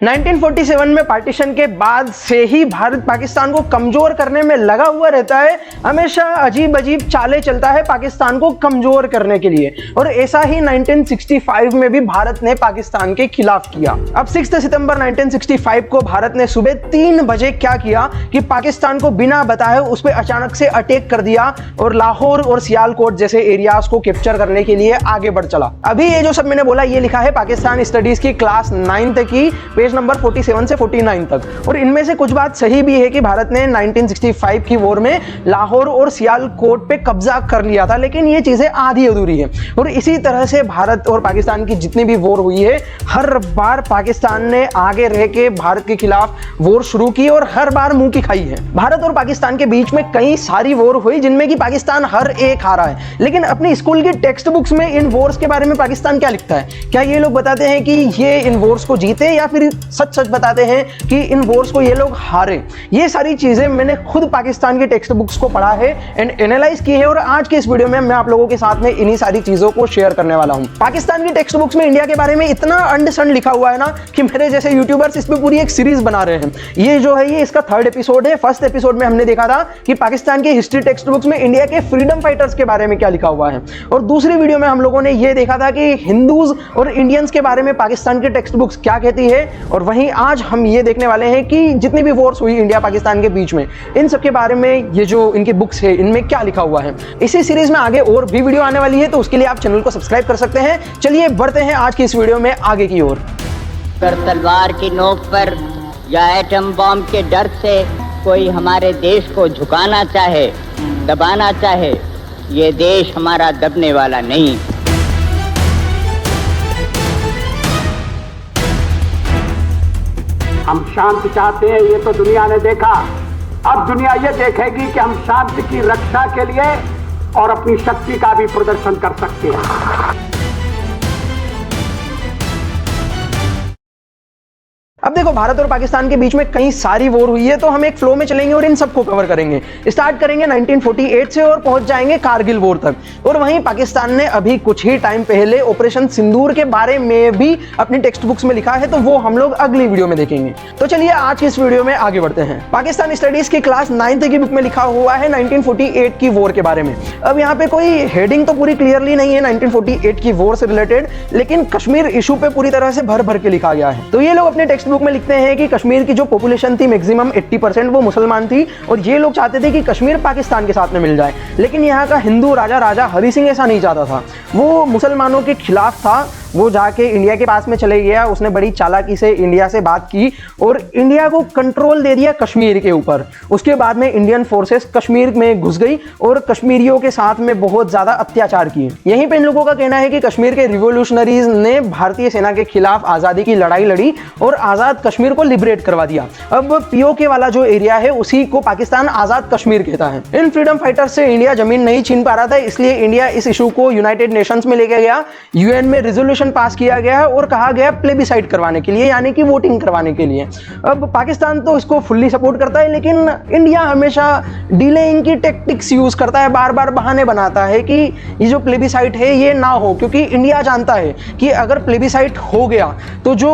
1947 में पार्टीशन के बाद से ही भारत पाकिस्तान को कमजोर करने में लगा हुआ रहता है। हमेशा अजीब अजीब चालें चलता है पाकिस्तान को कमजोर करने के लिए, और ऐसा ही 1965 में भी भारत ने पाकिस्तान के खिलाफ किया। अब 6 सितंबर 1965 को भारत ने सुबह 3 बजे क्या किया कि पाकिस्तान को बिना बताए उस पर अचानक से अटैक कर दिया और लाहौर और सियालकोट जैसे एरियाज को कैप्चर करने के लिए आगे बढ़ चला। अभी ये जो सब मैंने बोला ये लिखा है पाकिस्तान स्टडीज की क्लास 9 की पेज नंबर 47 से 49 तक, और इनमें से कुछ बात सही भी है कि भारत ने 1965 की वॉर में लाहौर और सियालकोट पे कब्जा कर लिया था, लेकिन ये चीजें आधी अधूरी है। और इसी तरह से भारत और पाकिस्तान की जितनी भी वॉर हुई है, हर बार पाकिस्तान ने आगे रह के भारत के खिलाफ वॉर शुरू की और हर बार मुंह की खाई है। भारत और पाकिस्तान के बीच में कई सारी वॉर हुई जिनमें कि पाकिस्तान हर एक हारा है, लेकिन अपनी स्कूल की टेक्स्ट बुक्स में इन वॉर्स के बारे में पाकिस्तान क्या लिखता है? क्या ये लोग बताते हैं कि ये इन वॉर्स को जीते, या फिर सच बताते हैं कि इन वॉर्स को ये लोग हारे? ये सारी चीजें मैंने खुद पाकिस्तान की टेक्स्ट बुक्स को पढ़ा है एंड एनालाइज की है, और आज के इस वीडियो में मैं आप लोगों के साथ में इन्हीं सारी चीजों को शेयर करने वाला हूं। पाकिस्तान की टेक्स्ट बुक्स में इंडिया के बारे में इतना अंडसंड लिखा हुआ है ना कि मेरे जैसे यूट्यूबर्स इस पे पूरी एक सीरीज बना रहे हैं। ये जो है ये इसका 3rd एपिसोड है। फर्स्ट एपिसोड में हमने देखा था कि पाकिस्तान की हिस्ट्री टेक्स्ट बुक्स में इंडिया के फ्रीडम फाइटर्स के बारे में क्या लिखा हुआ है, और दूसरी वीडियो में हम लोगों ने ये देखा था कि हिंदूज और इंडियंस के बारे में पाकिस्तान की टेक्स्ट बुक्स क्या कहती है। और वहीं आज हम ये देखने वाले हैं कि जितनी भी वॉर्स हुई इंडिया पाकिस्तान के बीच में, इन सब के बारे में ये जो इनकी बुक्स है इनमें क्या लिखा हुआ है। इसी सीरीज में आगे और भी वीडियो आने वाली है, तो उसके लिए आप चैनल को सब्सक्राइब कर सकते हैं। चलिए बढ़ते हैं आज की इस वीडियो में आगे की ओर। तलवार की नोक पर या एटम बॉम्ब के डर से कोई हमारे देश को झुकाना चाहे, दबाना चाहे, ये देश हमारा दबने वाला नहीं। हम शांति चाहते हैं, ये तो दुनिया ने देखा। अब दुनिया ये देखेगी कि हम शांति की रक्षा के लिए और अपनी शक्ति का भी प्रदर्शन कर सकते हैं। अब देखो, भारत और पाकिस्तान के बीच में कई सारी वॉर हुई है, तो हम एक फ्लो में चलेंगे और इन सबको कवर करेंगे। स्टार्ट करेंगे 1948 से और पहुंच जाएंगे कारगिल वॉर तक। और वहीं पाकिस्तान ने अभी कुछ ही टाइम पहले ऑपरेशन सिंदूर के बारे में भी अपनी टेक्स्ट बुक्स में लिखा है, तो वो हम लोग अगली वीडियो में देखेंगे। तो चलिए आज की इस वीडियो में आगे बढ़ते हैं। पाकिस्तान स्टडीज की क्लास 9 की बुक में लिखा हुआ है 1948 की वॉर के बारे में। अब यहाँ पे कोई हेडिंग तो पूरी क्लियरली नहीं है 1948 की वॉर से रिलेटेड, लेकिन कश्मीर इशू पे पूरी तरह से भर भर के लिखा गया है। तो ये लोग अपने टेक्स्ट बुक में लिखते हैं कि कश्मीर की जो पॉपुलेशन थी मैक्सिमम 80% वो मुसलमान थी, और ये लोग चाहते थे कि कश्मीर पाकिस्तान के साथ में मिल जाए। लेकिन यहाँ का हिंदू राजा हरि सिंह ऐसा नहीं चाहता था। वो मुसलमानों के खिलाफ था। वो जाके इंडिया के पास में चले गया, उसने बड़ी चालाकी से इंडिया से बात की और इंडिया को कंट्रोल दे दिया कश्मीर के ऊपर। उसके बाद में इंडियन फोर्सेस कश्मीर में घुस गई और कश्मीरियों के साथ में बहुत ज्यादा अत्याचार किए। यहीं पे इन लोगों का कहना है कि कश्मीर के रिवोल्यूशनरीज ने भारतीय सेना के खिलाफ आजादी की लड़ाई लड़ी और आजाद कश्मीर को लिबरेट करवा दिया। अब पीओके वाला जो एरिया है उसी को पाकिस्तान आजाद कश्मीर कहता है। इन फ्रीडम फाइटर्स से इंडिया जमीन नहीं छीन पा रहा था, इसलिए इंडिया इस इशू को यूनाइटेड नेशंस में लेके गया। यूएन में रिजोल्यूशन पास किया गया है और कहा गया प्लेबिसाइड करवाने के लिए, यानी कि वोटिंग करवाने के लिए। अब पाकिस्तान तो इसको फुल्ली सपोर्ट करता है, लेकिन इंडिया हमेशा डिलेइंग की टेक्टिक्स यूज करता है, बार बार बहाने बनाता है कि ये जो प्लेबिसाइड है ये ना हो, क्योंकि इंडिया जानता है कि अगर प्लेबिसाइड हो गया तो जो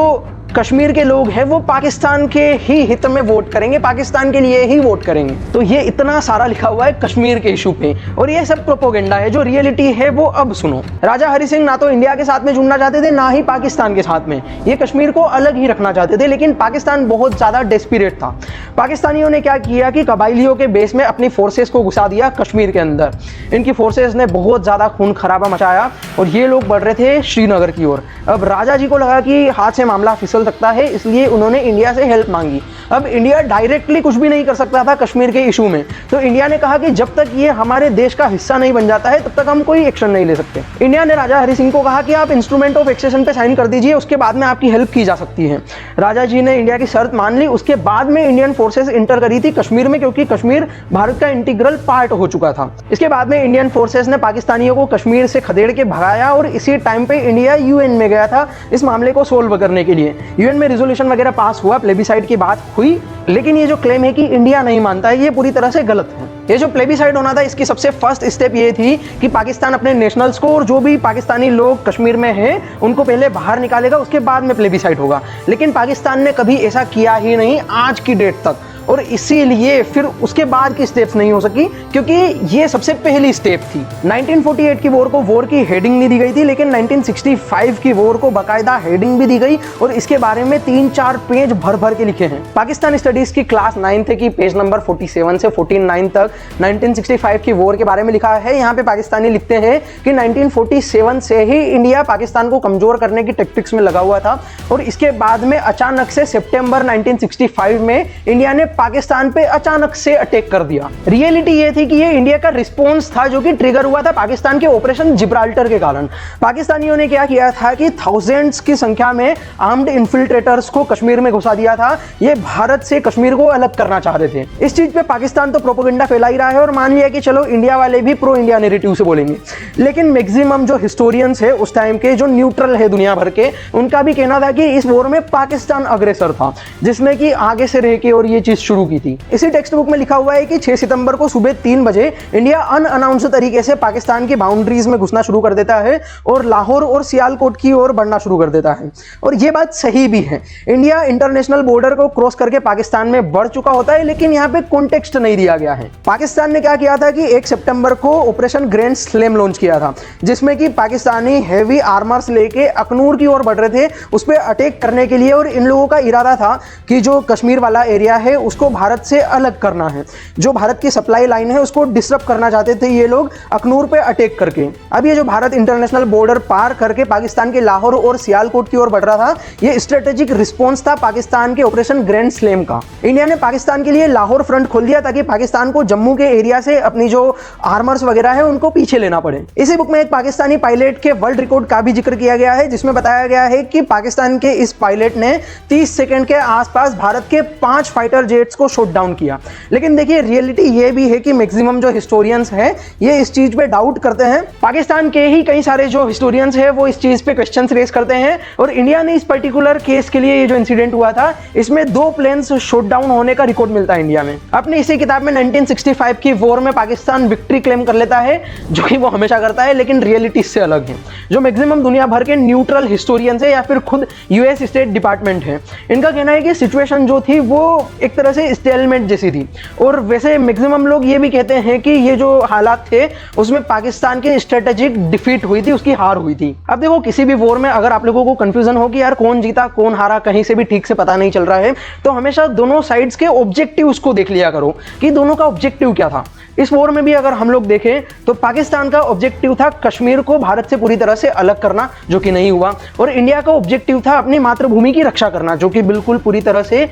कश्मीर के लोग हैं वो पाकिस्तान के ही हित में वोट करेंगे, पाकिस्तान के लिए ही वोट करेंगे। तो ये इतना सारा लिखा हुआ है कश्मीर के इशू पे, और ये सब प्रोपोगेंडा है। जो रियलिटी है वो अब सुनो। राजा हरि सिंह ना तो इंडिया के साथ में जुड़ना चाहते थे, ना ही पाकिस्तान के साथ में। ये कश्मीर को अलग ही रखना चाहते थे, लेकिन पाकिस्तान बहुत ज्यादा डेस्परेट था। पाकिस्तानियों ने क्या किया कि कबाइलियों के बेस में अपनी फोर्सेस को घुसा दिया कश्मीर के अंदर। इनकी फोर्सेस ने बहुत ज्यादा खून खराबा मचाया और ये लोग बढ़ रहे थे श्रीनगर की ओर। अब राजा जी को लगा कि हाथ से मामला फिसल सकता है, इसलिए उन्होंने इंडिया से हेल्प मांगी। अब इंडिया डायरेक्टली कुछ भी नहीं कर सकता था कश्मीर के इशू में, तो इंडिया ने कहा कि जब तक ये हमारे देश का हिस्सा नहीं बन जाता है तब तक हम कोई एक्शन नहीं ले सकते। इंडिया ने राजा हरि सिंह को कहा कि आप इंस्ट्रूमेंट ऑफ एक्सेशन पे साइन कर दीजिए, उसके बाद में आपकी हेल्प की जा सकती है। राजा जी ने इंडिया की शर्त मान ली। उसके बाद में इंडियन फोर्सेस इंटर करी थी कश्मीर में, क्योंकि कश्मीर भारत का इंटीग्रल पार्ट हो चुका था। इसके बाद में इंडियन फोर्सेस ने पाकिस्तानियों को कश्मीर से खदेड़ के भगाया और इसी टाइम पे इंडिया यूएन में गया था इस मामले को सोल्व करने के लिए। यूएन में रिजोल्यूशन वगैरह पास हुआ, प्लेबिसाइड की बात हुई, लेकिन ये जो क्लेम है कि इंडिया नहीं मानता है, ये पूरी तरह से गलत है। ये जो प्लेबिसाइड होना था, इसकी सबसे फर्स्ट स्टेप ये थी कि पाकिस्तान अपने नेशनल्स को और जो भी पाकिस्तानी लोग कश्मीर में हैं उनको पहले बाहर निकालेगा, उसके बाद में प्लेबिसाइड होगा। लेकिन पाकिस्तान ने कभी ऐसा किया ही नहीं आज की डेट तक, और इसीलिए फिर उसके बाद की स्टेप्स नहीं हो सकी, क्योंकि ये सबसे पहली स्टेप थी। 1948 की वॉर को वॉर की हेडिंग नहीं दी गई थी, लेकिन 1965 की वॉर को बाकायदा हेडिंग भी दी गई और इसके बारे में 3-4 पेज भर भर के लिखे हैं। पाकिस्तान स्टडीज की क्लास 9 थे कि पेज नंबर 47 से 49 तक 1965 की वॉर के बारे में लिखा है। यहाँ पे पाकिस्तानी लिखते हैं कि 1947 से ही इंडिया पाकिस्तान को कमजोर करने की टैक्टिक्स में लगा हुआ था, और इसके बाद में अचानक से सितंबर 1965 में इंडिया ने पाकिस्तान पे अचानक से अटैक कर दिया। रियलिटी ये थी कि ये इंडिया का रिस्पॉन्स था जो कि ट्रिगर हुआ था पाकिस्तान के ऑपरेशन जिब्राल्टर के कारण। पाकिस्तानियों ने क्या किया था कि थाउजेंड्स की संख्या में आर्म्ड इन्फिल्ट्रेटर्स को कश्मीर में घुसा दिया था। ये भारत से कश्मीर को अलग करना चाह रहे थे। इस चीज पे पाकिस्तान तो प्रोपेगेंडा फैला ही रहा है और मान लिया कि चलो इंडिया वाले भी प्रो इंडिया नैरेटिव से बोलेंगे, लेकिन मैक्सिमम जो हिस्टोरियंस है उस टाइम के, जो न्यूट्रल है दुनिया भर के, उनका भी कहना था कि इस वॉर में पाकिस्तान अग्रेसर था, जिसने कि आगे से रह के और ये चीज शुरू की थी। इसी टेक्स्ट बुक में लिखा हुआ है कि 6 सितंबर को सुबह 3 बजे इंडिया अनअनाउंस्ड तरीके से पाकिस्तान की बाउंड्रीज में घुसना शुरू कर देता है और लाहौर और सियालकोट की ओर बढ़ना शुरू कर देता है। और ये बात सही भी है, इंडिया इंटरनेशनल बॉर्डर को क्रॉस करके पाकिस्तान में बढ़ चुका होता है, लेकिन यहाँ पे कॉन्टेक्स्ट नहीं दिया गया है। पाकिस्तान ने क्या किया था कि 1 सितंबर को ऑपरेशन ग्रैंड स्लैम लॉन्च किया था, जिसमें कि पाकिस्तानी हैवी आर्मर्स लेके अखनूर की ओर बढ़ रहे थे उस पर अटैक करने के लिए, और इन लोगों का इरादा था कि जो कश्मीर वाला एरिया है उसको भारत से अलग करना है। जो भारत की सप्लाई लाइन है उसको डिसरप्ट करना चाहते थे ये लोग अखनूर पे अटैक करके। अब ये जो भारत इंटरनेशनल बॉर्डर पार करके पाकिस्तान के लाहौर और सियालकोट की ओर बढ़ रहा था, ये स्ट्रेटेजिक रिस्पॉन्स था पाकिस्तान के ऑपरेशन ग्रैंड स्लैम का। इंडिया ने पाकिस्तान के लिए लाहौर फ्रंट खोल दिया ताकि पाकिस्तान को जम्मू के एरिया से अपनी जो आर्मर्स वगैरह है उनको पीछे लेना पड़े। इसी बुक में एक पाकिस्तानी पायलट के वर्ल्ड रिकॉर्ड का भी जिक्र किया गया है, जिसमें बताया गया है कि पाकिस्तान के इस पायलट ने 30 सेकंड के आसपास भारत के 5 फाइटर जेट्स को शॉट डाउन किया। लेकिन देखिए रियलिटी ये भी है कि मैक्सिमम जो हिस्टोरियंस हैं ये इस चीज पे डाउट करते हैं। पाकिस्तान के ही कई सारे जो हिस्टोरियंस हैं वो इस चीज पे क्वेश्चंस रेज करते हैं, और इंडिया ने इस पर्टिकुलर केस के लिए ये जो इंसिडेंट हुआ था इसमें 2 प्लेन्स शॉट डाउन होने का रिकॉर्ड मिलता है इंडिया में। अपनी इसी किताब में 1965 की वॉर में पाकिस्तान विक्ट्री क्लेम कर लेता है, जो कि वो हमेशा करता है, लेकिन रियलिटी इससे अलग है। जो मैक्सिमम दुनिया भर के न्यूट्रल हिस्टोरियंस है या फिर खुद यूएस स्टेट डिपार्टमेंट है, इनका कहना है कि सिचुएशन जो थी वो एक तरह से स्टेलमेट जैसी थी। और वैसे मैक्सिमम लोग ये भी कहते हैं कि ये जो हालात थे उसमें पाकिस्तान की स्ट्रेटेजिक डिफीट हुई थी, उसकी हार हुई थी। अब देखो किसी भी वॉर में अगर आप लोगों को कंफ्यूजन हो कि यार कौन जीता कौन हारा, कहीं से भी ठीक से पता नहीं चल रहा है, तो हमेशा दोनों साइड्स के ऑब्जेक्टिव्स को देख लिया करो कि दोनों का ऑब्जेक्टिव क्या था। इस वॉर में भी अगर हम लोग देखें तो पाकिस्तान का ऑब्जेक्टिव था कश्मीर को भारत से पूरी तरह से अलग करना, जो कि नहीं हुआ, और इंडिया का ऑब्जेक्टिव था अपनी मातृभूमि की रक्षा करना, जो कि बिल्कुल पूरी तरह से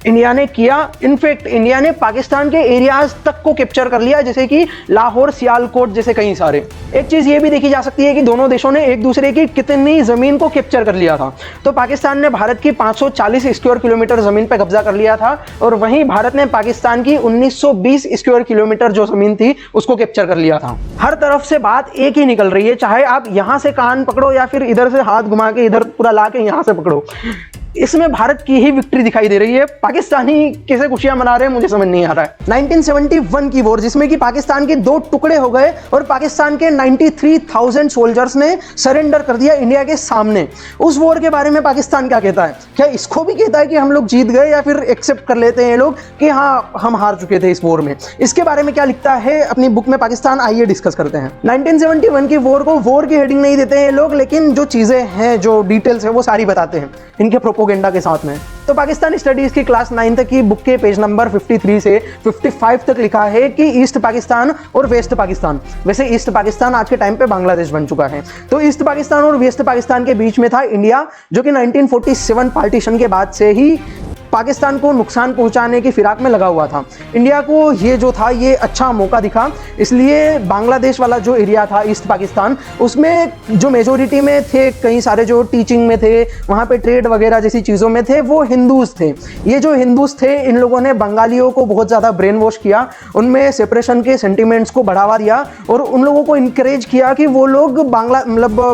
इंडिया ने किया। इनफैक्ट इंडिया ने पाकिस्तान के एरियाज तक को कैप्चर कर लिया, जैसे कि लाहौर, सियालकोट जैसे कई सारे। एक चीज ये भी देखी जा सकती है कि दोनों देशों ने एक दूसरे की कितनी जमीन को कैप्चर कर लिया था। तो पाकिस्तान ने भारत की 540 स्क्वायर किलोमीटर जमीन पर कब्जा कर लिया था, और वहीं भारत ने पाकिस्तान की 1920 स्क्वायर किलोमीटर जो जमीन थी उसको कैप्चर कर लिया था। हर तरफ से बात एक ही निकल रही है, चाहे आप यहां से कान पकड़ो या फिर इधर से हाथ घुमा के इधर पूरा ला के यहां से पकड़ो, इसमें भारत की ही विक्ट्री दिखाई दे रही है। पाकिस्तानी कैसे खुशियां मना रहे हैं मुझे समझ नहीं आ रहा है। 1971 की वॉर, जिसमें कि पाकिस्तान के 2 टुकड़े हो गए और पाकिस्तान के 93,000 सोल्जर्स ने सरेंडर कर दिया इंडिया के सामने। उस वॉर के बारे में पाकिस्तान क्या कहता है? क्या इसको भी कहता है कि हम लोग जीत गए, या फिर एक्सेप्ट कर लेते हैं ये लोग कि हाँ हम हार चुके थे इस वॉर में? इसके बारे में क्या लिखता है अपनी बुक में पाकिस्तान, आइए डिस्कस करते हैं। 1971 की वॉर को वॉर की हेडिंग नहीं देते हैं ये लोग, लेकिन जो चीजें हैं, जो डिटेल्स है वो सारी बताते हैं इनके प्रोपोगेंडा के साथ में। तो पाकिस्तानी स्टडीज की क्लास 9 तक की बुक के पेज नंबर 53 से 55 तक लिखा है कि ईस्ट पाकिस्तान और वेस्ट पाकिस्तान, वैसे ईस्ट पाकिस्तान आज के टाइम पे बांग्लादेश बन चुका है, तो ईस्ट पाकिस्तान और वेस्ट पाकिस्तान के बीच में था इंडिया, जो कि 1947 पार्टीशन के बाद से ही पाकिस्तान को नुकसान पहुंचाने की फिराक में लगा हुआ था। इंडिया को ये जो था ये अच्छा मौका दिखा, इसलिए बांग्लादेश वाला जो एरिया था ईस्ट पाकिस्तान, उसमें जो मेजोरिटी में थे, कई सारे जो टीचिंग में थे, वहाँ पे ट्रेड वगैरह जैसी चीज़ों में थे, वो हिंदूज थे। ये जो हिंदूज थे, इन लोगों ने बंगालियों को बहुत ज़्यादा ब्रेन वॉश किया, उनमें सेपरेशन के सेंटिमेंट्स को बढ़ावा दिया और उन लोगों को इनकरेज किया कि वो लोग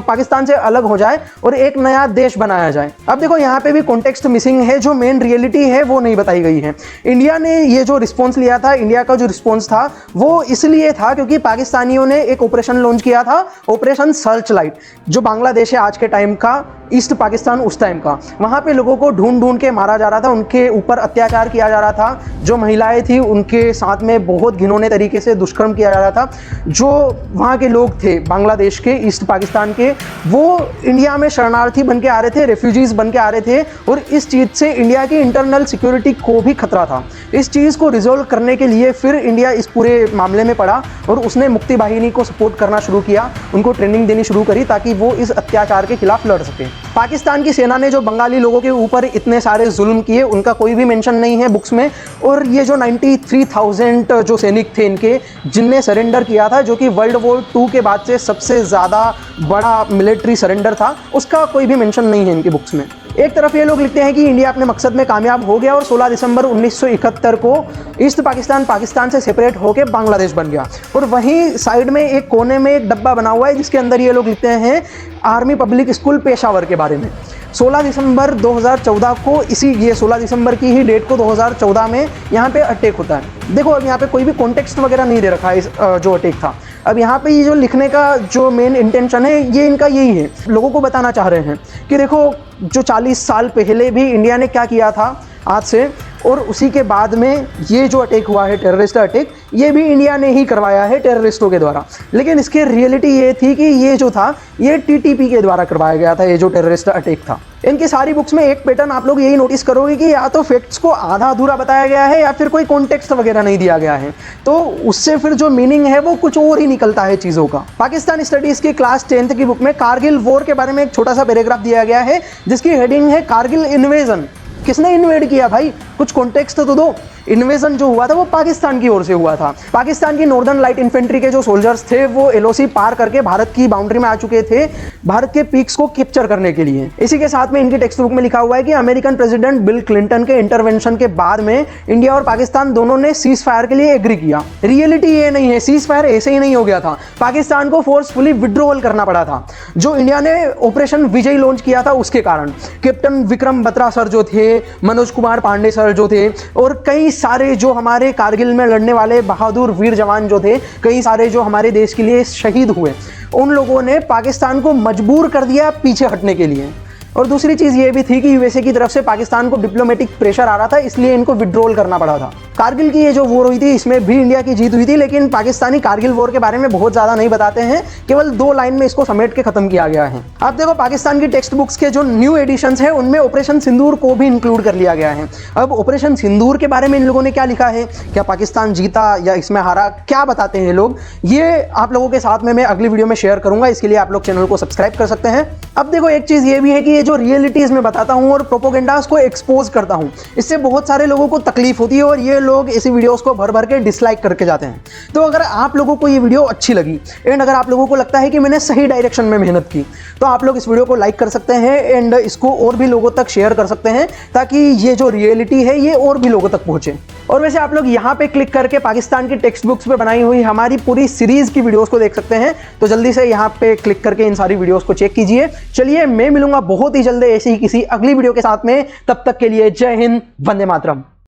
पाकिस्तान से अलग हो जाए और एक नया देश बनाया जाए। अब देखो यहाँ पे भी कॉन्टेक्स्ट मिसिंग है, जो मेन रियलिटी है वो नहीं बताई गई है। इंडिया ने ये जो रिस्पॉन्स लिया था, इंडिया का जो रिस्पॉन्स था वो इसलिए था क्योंकि पाकिस्तानियों ने एक ऑपरेशन लॉन्च किया था, ऑपरेशन सर्च लाइट, जो बांग्लादेश है आज के टाइम का, ईस्ट पाकिस्तान उस टाइम का। वहाँ पे लोगों को ढूंढ ढूंढ के मारा जा रहा था, उनके ऊपर अत्याचार किया जा रहा था, जो महिलाएं थी उनके साथ में बहुत घिनौने तरीके से दुष्कर्म किया जा रहा था। जो वहाँ के लोग थे बांग्लादेश के, ईस्ट पाकिस्तान के, वो इंडिया में शरणार्थी बन के आ रहे थे, रेफ्यूजीज बन के आ रहे थे और इस चीज़ से इंडिया की इंटरनल सिक्योरिटी को भी खतरा था। इस चीज़ को रिजोल्व करने के लिए फिर इंडिया इस पूरे मामले में पड़ा और उसने मुक्ति बाहिनी को सपोर्ट करना शुरू किया, उनको ट्रेनिंग देनी शुरू करी ताकि वो इस अत्याचार के खिलाफ लड़ सके। पाकिस्तान की सेना ने जो बंगाली लोगों के ऊपर इतने सारे जुल्म किए, उनका कोई भी मेंशन नहीं है बुक्स में। और ये जो 93,000 जो सैनिक थे इनके, जिनने सरेंडर किया था, जो कि वर्ल्ड वॉर 2 के बाद से सबसे ज़्यादा बड़ा मिलिट्री सरेंडर था, उसका कोई भी मेंशन नहीं है इनकी बुक्स में। एक तरफ ये लोग लिखते हैं कि इंडिया अपने मकसद में कामयाब हो गया और 16 दिसंबर 1971 को ईस्ट पाकिस्तान पाकिस्तान से सेपरेट होकर बांग्लादेश बन गया। और वहीं साइड में एक कोने में एक डब्बा बना हुआ है जिसके अंदर ये लोग लिखते हैं आर्मी पब्लिक स्कूल पेशावर के बारे में। 16 दिसंबर 2014 को ये 16 दिसंबर की ही डेट को 2014 में यहाँ पे अटैक होता है। देखो अब यहाँ पे कोई भी कॉन्टेक्स्ट वगैरह नहीं दे रखा है इस जो अटैक था। अब यहाँ पे ये जो लिखने का जो मेन इंटेंशन है ये इनका यही है, लोगों को बताना चाह रहे हैं कि देखो जो 40 साल पहले भी इंडिया ने क्या किया था आज से, और उसी के बाद में ये जो अटैक हुआ है, टेररिस्ट अटैक, ये भी इंडिया ने ही करवाया है टेररिस्टों के द्वारा। लेकिन इसकी रियलिटी ये थी कि ये जो था ये टीटीपी के द्वारा करवाया गया था, ये जो टेररिस्ट अटैक था। इनकी सारी बुक्स में एक पैटर्न आप लोग यही नोटिस करोगे कि या तो फैक्ट्स को आधा अधूरा बताया गया है या फिर कोई कॉन्टेक्स्ट वगैरह नहीं दिया गया है, तो उससे फिर जो मीनिंग है वो कुछ और ही निकलता है चीज़ों का। पाकिस्तान स्टडीज़ की क्लास 10th की बुक में कारगिल वॉर के बारे में एक छोटा सा पैराग्राफ दिया गया है जिसकी हेडिंग है कारगिल इन्वेजन। किसने इन्वेड किया भाई, कुछ कॉन्टेक्स्ट तो दो। इन्वेजन जो हुआ था वो पाकिस्तान की ओर से हुआ था। पाकिस्तान की नॉर्दर्न लाइट इन्फेंट्री के जो सोल्जर्स थे वो एलओसी पार करके भारत की बाउंड्री में आ चुके थे, भारत के पीक्स को कैप्चर करने के लिए। इसी के साथ में इनकी टेक्स्ट बुक में लिखा हुआ है कि अमेरिकन प्रेसिडेंट बिल क्लिंटन के इंटरवेंशन के बाद में इंडिया और पाकिस्तान दोनों ने सीज फायर के लिए एग्री किया। रियलिटी ये नहीं है, सीज फायर ऐसे ही नहीं हो गया था, पाकिस्तान को फोर्सफुली विड्रॉल करना पड़ा था। जो इंडिया ने ऑपरेशन विजय लॉन्च किया था उसके कारण कैप्टन विक्रम बत्रा सर जो थे, मनोज कुमार पांडे सर जो थे, और कई सारे जो हमारे कारगिल में लड़ने वाले बहादुर वीर जवान जो थे, कई सारे जो हमारे देश के लिए शहीद हुए, उन लोगों ने पाकिस्तान को मजबूर कर दिया पीछे हटने के लिए। और दूसरी चीज़ ये भी थी कि यूएसए की तरफ से पाकिस्तान को डिप्लोमेटिक प्रेशर आ रहा था, इसलिए इनको विड्रॉल करना पड़ा था। कारगिल की ये जो वॉर हुई थी इसमें भी इंडिया की जीत हुई थी, लेकिन पाकिस्तानी कारगिल वॉर के बारे में बहुत ज़्यादा नहीं बताते हैं, केवल 2 लाइन में इसको समेट के खत्म किया गया है। अब देखो पाकिस्तान की टेक्स्ट बुक्स के जो न्यू एडिशंस हैं उनमें ऑपरेशन सिंदूर को भी इंक्लूड कर लिया गया है। अब ऑपरेशन सिंदूर के बारे में इन लोगों ने क्या लिखा है, क्या पाकिस्तान जीता या इसमें हारा, क्या बताते हैं लोग, ये आप लोगों के साथ में मैं अगली वीडियो में शेयर करूंगा। इसके लिए आप लोग चैनल को सब्सक्राइब कर सकते हैं। अब देखो एक चीज़ ये भी है कि ये जो रियलिटीज़ में बताता हूँ और प्रोपोगेंडास को एक्सपोज करता हूँ, इससे बहुत सारे लोगों को तकलीफ होती है और ये लोग ऐसी वीडियोस को भर भर के डिसलाइक करके जाते हैं। तो अगर आप लोगों को ये वीडियो अच्छी लगी एंड अगर आप लोगों को लगता है कि मैंने सही डायरेक्शन में मेहनत की, तो आप लोग इस वीडियो को लाइक कर सकते हैं एंड इसको और भी लोगों तक शेयर कर सकते हैं ताकि ये जो रियलिटी है ये और भी लोगों तक पहुंचे। और वैसे आप लोग यहाँ पे क्लिक करके पाकिस्तान की टेक्स्ट बुक्स पे बनाई हुई हमारी पूरी सीरीज की वीडियोस को देख सकते हैं, तो जल्दी से यहाँ पे क्लिक करके इन सारी वीडियोस को चेक कीजिए। चलिए मैं मिलूंगा बहुत ही जल्दी ऐसी ही किसी अगली वीडियो के साथ में, तब तक के लिए जय हिंद, वंदे मातरम।